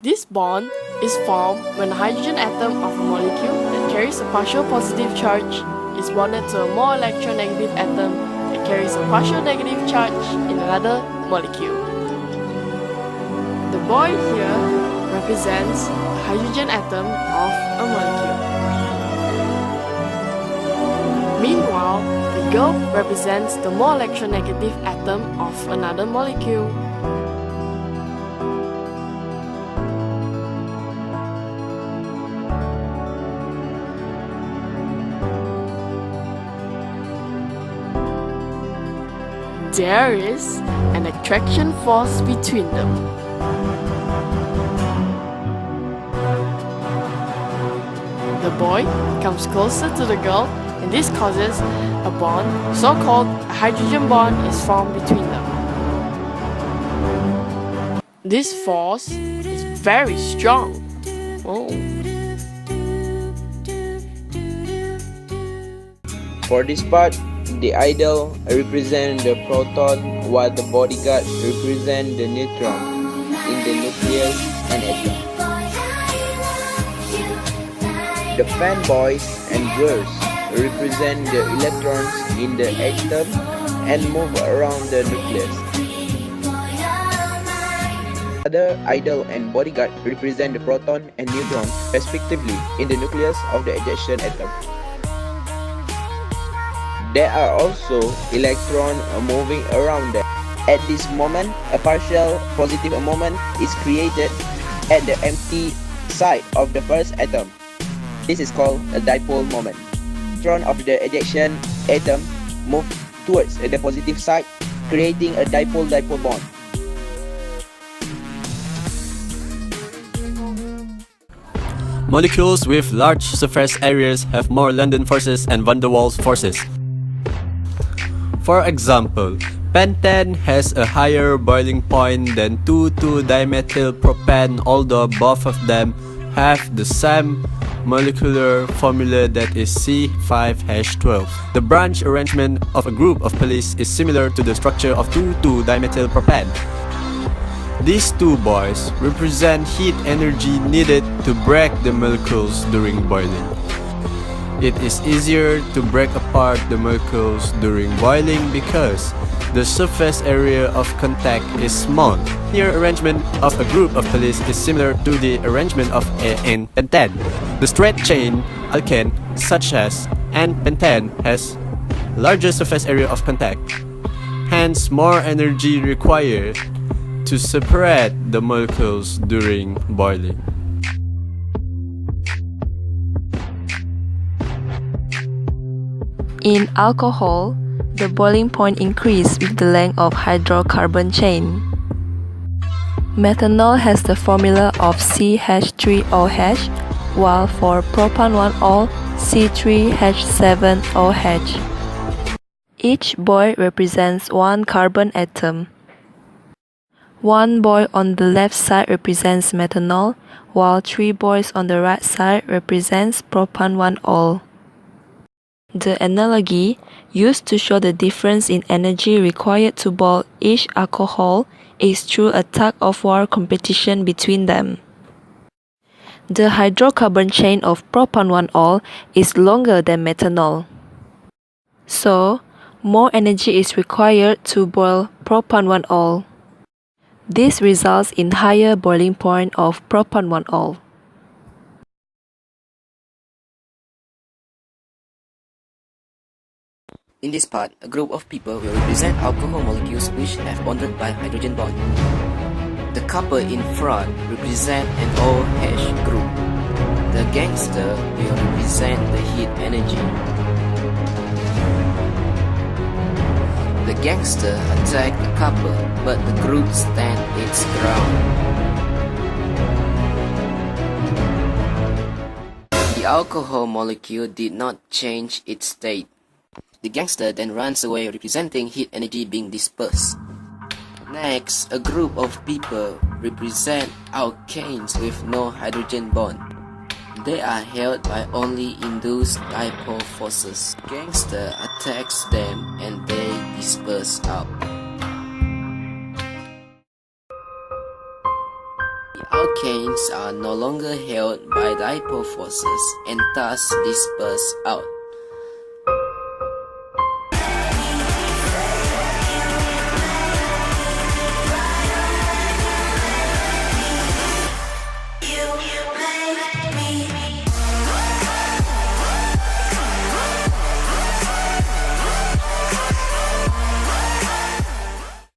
This bond is formed when a hydrogen atom of a molecule that carries a partial positive charge is bonded to a more electronegative atom that carries a partial negative charge in another molecule. The boy here represents a hydrogen atom of a molecule. Meanwhile, the girl represents the more electronegative atom of another molecule. There is an attraction force between them. The boy comes closer to the girl, and this causes a bond, so-called a hydrogen bond, is formed between them. This force is very strong. For this part, the idol represents the proton while the bodyguard represents the neutron in the nucleus and atom. The fanboys and girls represent the electrons in the atom and move around the nucleus. Other idol and bodyguard represent the proton and neutron respectively in the nucleus of the ejection atom. There are also electrons moving around them. At this moment, a partial positive moment is created at the empty side of the first atom. This is called a dipole moment. Electron of the ejection atom move towards the positive side, creating a dipole-dipole bond. Molecules with large surface areas have more London forces and van der Waals forces. For example, pentane has a higher boiling point than 2,2-dimethyl-propane, although both of them have the same molecular formula, that is C5H12. The branch arrangement of a group of police is similar to the structure of 2,2-dimethyl-propane. These two boys represent heat energy needed to break the molecules during boiling. It is easier to break apart the molecules during boiling because the surface area of contact is small. The arrangement of a group of police is similar to the arrangement of N-pentane. The straight chain alkane, such as N-pentane, has larger surface area of contact, hence more energy required to separate the molecules during boiling. In alcohol, the boiling point increases with the length of hydrocarbon chain. Methanol has the formula of CH3OH, while for propan-1-ol, C3H7OH. Each buoy represents one carbon atom. One buoy on the left side represents methanol, while three buoys on the right side represents propan-1-ol. The analogy used to show the difference in energy required to boil each alcohol is through a tug-of-war competition between them. The hydrocarbon chain of propan-1-ol is longer than methanol. So, more energy is required to boil propan-1-ol. This results in higher boiling point of propan-1-ol. In this part, a group of people will represent alcohol molecules which have bonded by hydrogen bond. The couple in front represent an OH group. The gangster will represent the heat energy. The gangster attack the couple, but the group stand its ground. The alcohol molecule did not change its state. The gangster then runs away, representing heat energy being dispersed. Next, a group of people represent alkanes with no hydrogen bond. They are held by only induced dipole forces. Gangster attacks them and they disperse out. The alkanes are no longer held by dipole forces and thus disperse out.